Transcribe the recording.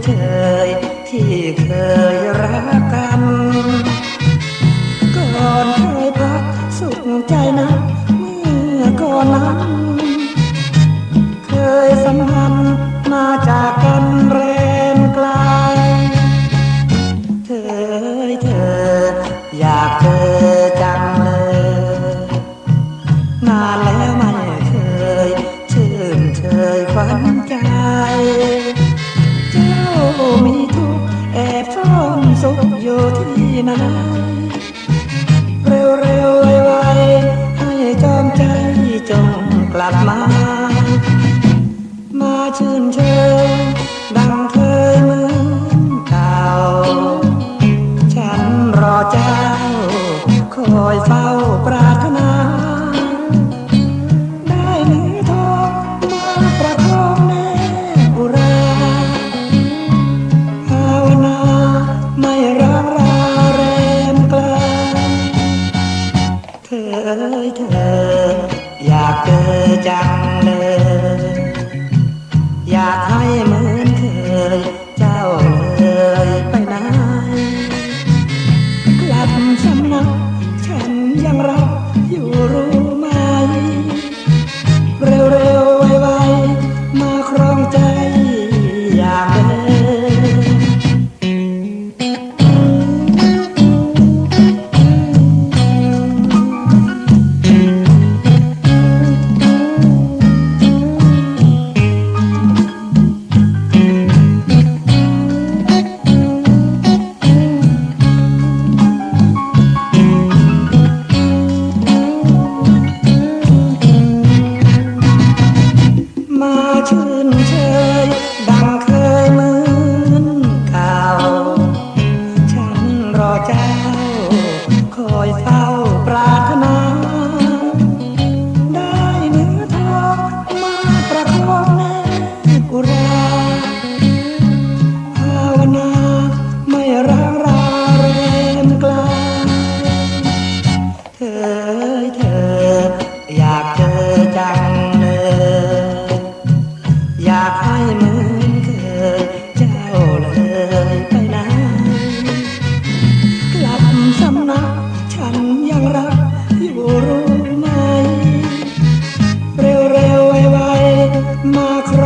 เชยที่เคยรักกันก่อนเคยพักสุขใจนะเมื่อก่อนนั้นเคยสัมพันธ์มาจากกันแรนไกลเธออยากเจอจังเลยนานแล้วไม่เคยชื่นเชยฝันใจเจ้ามีทุกข์แอบซ่อนสุขอยู่ที่ไหนเร็วไวๆให้จอมใจจงกลับมาชื่นเชยดังเคยเหมือนเก่าฉันรอเจ้าคอยเฝ้าปรารถนาได้หรือทองมาประคองแนบอุราภาวนาไม่ร้างราแรมไกลเธออยากเจอจังเลยอยากให้เหมือนเคยเจ้าเลยไปไหนกลับสำนักฉันยังรักอยู่รู้ไหมเร็วไวๆมาครองใจอยากเดิชื่นเชยดังเคยเหมือนเก่าฉันรอเจ้าคอยเฝ้าปรารถนาได้เนื้อทองมาประคองแนบอุราภาวนาไม่ร้างราแรมไกลเธออยากเจอจังอยากให้เหมือนเคยเจ้าเลยไปไหนกลับสำนักฉันยังรักอยู่รู้ไหมเร็วไวๆมาคร